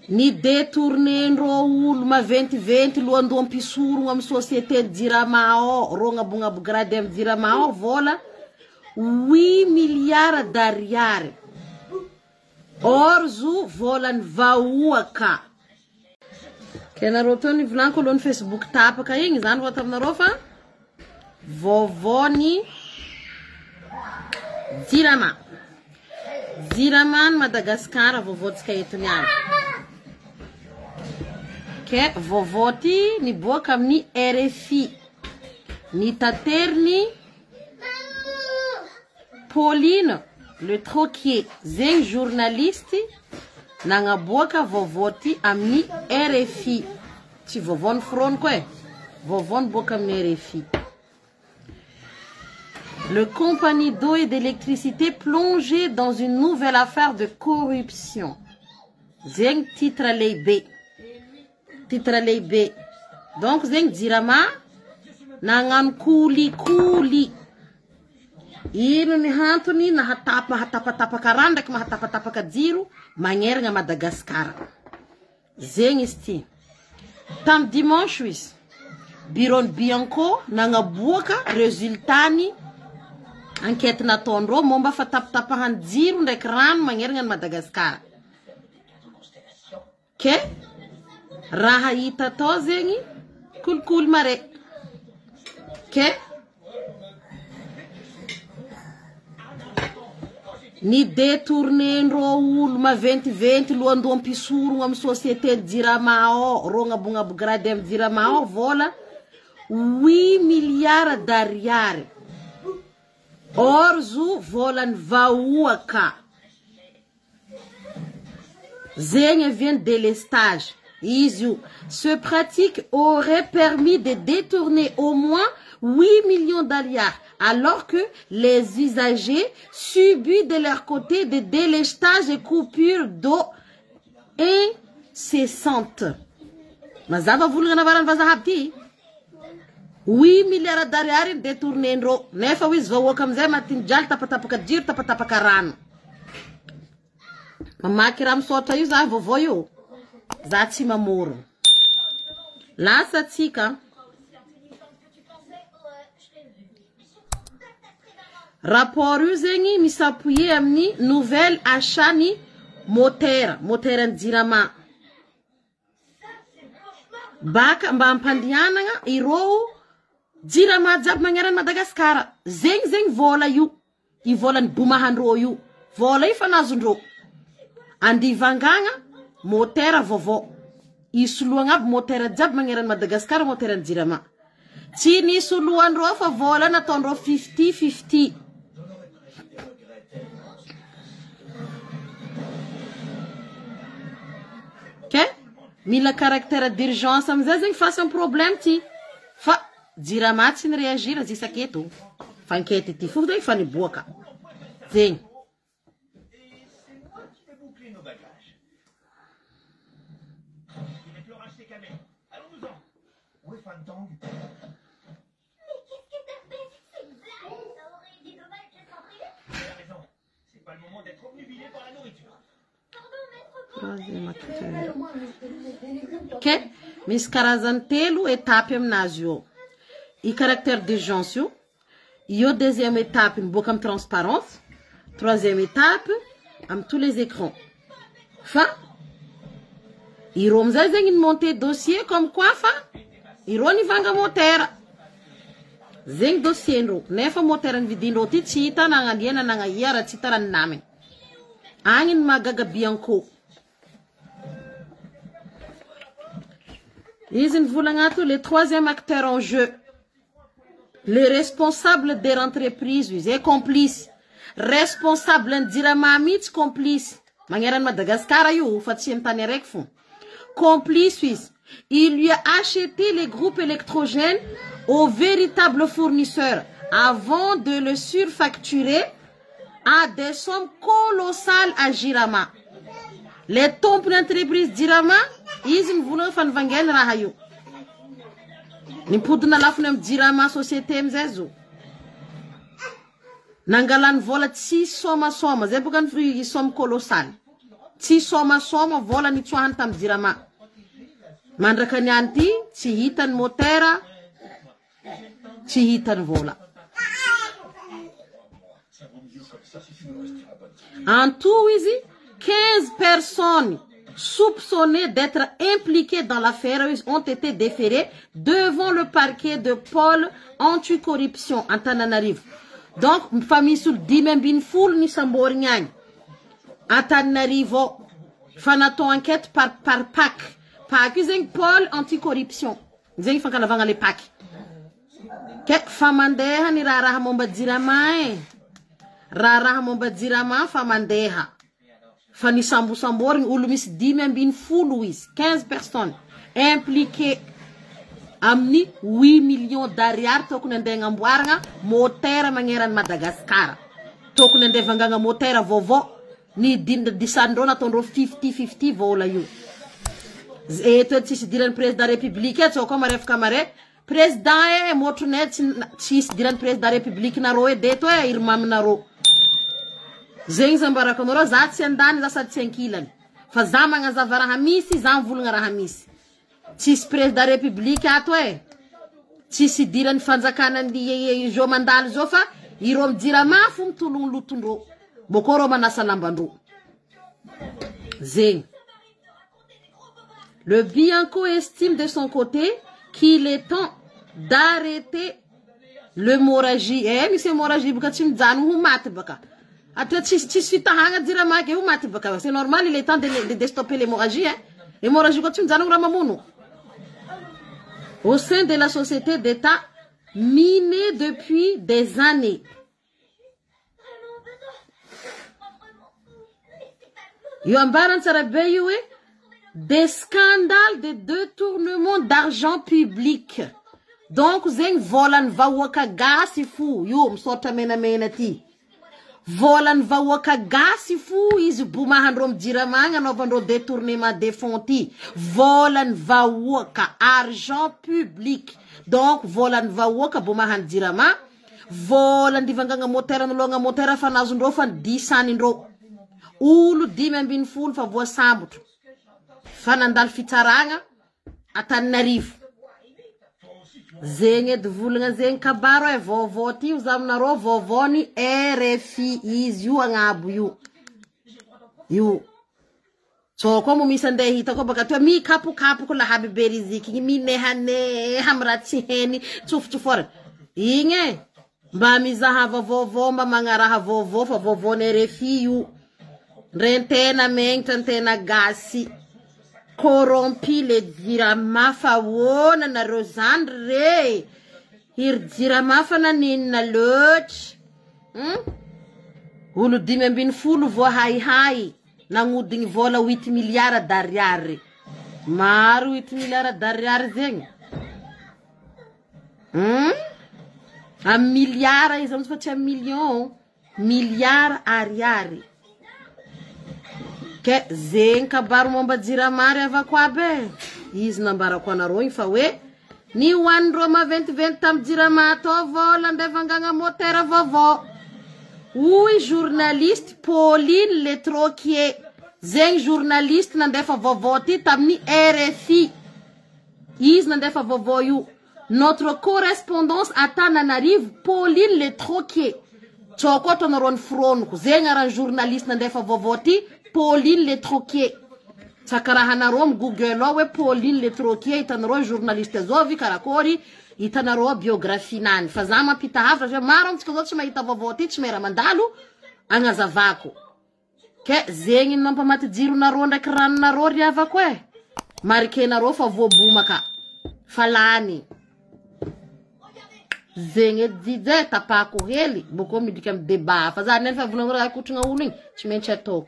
Ni détournendro olo maventy loando ampisorogno amy société Jiramao rognabogna grade amy Jiramao vola 8 milliards d'ariary. Orzo vola ny vahoaka. Kenareo teo ny volanko aloha ny Facebook tapaka igny zany vao taminareo fa vovony Jirama. Jirama ny Madagasikara vovotsika eto niany. Ke vovoti ni boaka amin'ny RFI. Ni taterny Pauline Le Troquier, zeng journaliste nagnaboaka vovoti amin'ny RFI. Tsy vovony frôny koe, vovony boaka amin'ny RFI. Le compagnie d'eau et d'électricité plongée dans une nouvelle affaire de corruption. Zeng titre lehibe. Titre lehibe. Donc zeng Jirama nagnano kolikoli. Ino ny hantony mahatapatapaka rano ndraiky mahatapatapaka jiro magnerigna Madagasikara. Zegny izy ty. Tam dimanche izy Bureau Bianco nagnaboaka résultany enquête nataondreo momba fatapatapahan jiro ndraiky rano magnerigna Madagasikara. Ke raha hita tao zegny kolikoli mare. Ke ni détournendro olo maventy loando ampisorogno amy société Jiramao rognabogna grade amy Jiramao vola 8 milliards d'ariary. Orzo vola ny vahoaka. Zegny vient délestage. Ce pratique aurait permis de détourner au moins 8 millions d'aliards, alors que les usagers subissent de leur côté des délestages et coupures d'eau incessantes. Mazava vulgana varan vazahabti 8 milliards d'ariary détourné ndro. Nefa wiz vahoaka amzay matinjal tapatapaka jiro tapatapaka rano. Mamaky raha misaotra io za vovô io. Za tsy mamoro. Lasa tsika. Rapport io zegny misapouiller amin'ny nouvelle achat ni moteur ny Jirama. Baka mba ampandianagna ireo Jirama jiaby magnerana Madagasikara. Zegny vola io. I vola ny bomahandreo io. Vola io fanazondreo. Andivangagna moteur vovô. Isoloagna aby moteur jiaby magnerana Madagasikara moteur ny Jirama. Tsy nisoloandreo fa vola nataondreo 50-50. Okay? Mila caractère d'urgence amizay zegny face un problème ty. Fa Jirama tsy nireagira zisaketo. Fa enquête ty fo zegny fa niboaka. Zegny. Ok, misy karazany telo étape aminazy io. I caractère d'urgence io. Io deuxième étape miboaka amy transparence. Troisième étape amy tous les écrans. Fa iro amizay zegny ny monter dossier comme quoi fa iro nivanga motera. Zegny dossier ndro. Nefa motera ny vidindro ty tsy hita nagnaliana nagnaia raha tsy hita raha naminy. Agny ny magaga Bianco. Izy ny volagnato le troisième acteur en jeu. Les responsables de l'entreprise, et complices. Responsable ny Jirama mitsy complice. Magnerana Madagascar io fa tsy amtany araiky fo. Complice izy. Il lui a acheté les groupes électrogènes aux véritables fournisseurs avant de le surfacturer à des sommes colossales à Jirama. Les tompony entreprise Jirama, izy ny volagna fa nivangany raha io. Nimpodina lafiny amy Jirama société amizay zo. Nangalany vola tsy soma, zay boka ny somme colossale. tsy soma vola ny tsoahany tam jirama mandraka ny anty tsy hitany motera tsy hitany vola en tout izy 15 personnes soupçonnées d'être impliquées dans l'affaire ont été déférées devant le parquet de Pôle anticorruption Antananarivo. Donc, famille sul dimembin full ni sambori nyany. Antananarivo, fanaton enquête par PAC. PAC, zeng Pôle anticorruption. Zeng fankalavanga le PAC. Ke famandeha ni raraha momba jirama Raraha momba jirama famandeha. Fani sambu-samboring ulu mis dimembin full is 15 personnes impliquées amni 8 millions d'ariary tokony andeha ngamboaragna motera magneran'i Madagascar tokony andeha vangagna motera vovo ni disandreo nataondreo 50-50 vola io eto tsisy diran'ny président république eto koa marefaka mare président motronay tsisy diran'ny président république nareo deto iry maminareo zegny zambarako anareo za tsy andany za sady tsy ankilany fa za magnazava raha misy za mivolagna raha misy tsisy président république ato tsisy diran'ny fanjakanan'ny jo mandaly zao fa iro mijirama fo mitologno lotondreo boko reo manasa lambandreo zegny le Bianco estime de son côté qu'il est temps d'arrêter l'hémorragie misy hémorragie baka tsy mijano ho maty baka tsisy fitahagna jirama ke ho maty baka c'est normal il est temps de stopper l'hémorragie hémorragie ko tsy mijano raha mamono. Au sein de la société d'État minée depuis des années. Des scandales de détournement d'argent public. Donc, zeng volan vawaka gasi fu yo msota mena ti. Volan vawaka gasi fu is bumahandrom jiramanga novandro détournement des fonds ti. Volan vawaka argent public. Donc, volan vawaka bumahan jirama. Volan divanganga motera nolonga motera fanazundro fan disanindro. Ulu dimembin ful fa voa sambutro. Fanandal fitaranga Antananarivo. Zegny edy volagna zegny kabaro vovô ty zaminareo vovôny RFI izy io agnabo io so koa mo misy andeha hita koa baka toa mi kapokapo ko lahaby beriziki minehane hamratsy heny tsofotsofora igny mba mizahava vovô mba magnaraha vovô fa vovôny RFI io rentena menitra antena gasy corrompi le dirama fa wona na rozandre hir dirama fa na ninna loch ulu dimembin fulu vo hai nangudigny vola 8 milliards d'ariary maro 8 milliards d'ariary zegny a milliard izy fa tsy a million milliard ariary ke zegny kabaro momba jiramary avako aby izy nambarako anareo fa hoe ni hoanindreo ma 20 tam jirama to vola ndevangagna motera vovô oui journaliste Pauline Le Troquier zegny journaliste nandefa vovô ty tamin'ny RFI izy nandefa vovô io notre correspondance à Antananarivo Pauline Le Troquier tsoko anareo ny fronoko zegny aran journaliste nandefa vovô ty Pauline Le Troquier. Sakarahanareo Google we Pauline Le Troquier itanareo journaliste zovi karakori itanareo biographie nani. Fa za mampita hafra maro antsika zao tsy mahita vovô ty tsy mera mandalo agnazavako. Ke zegny nampamaty jiro nareo ndraiky ranonareo riavako marikenareo fa voabomaka. Falany. Zegny dije tapako hely boko midika am débat fa za nefa volagna raha kotragna olo igny tsy maintsy atoko.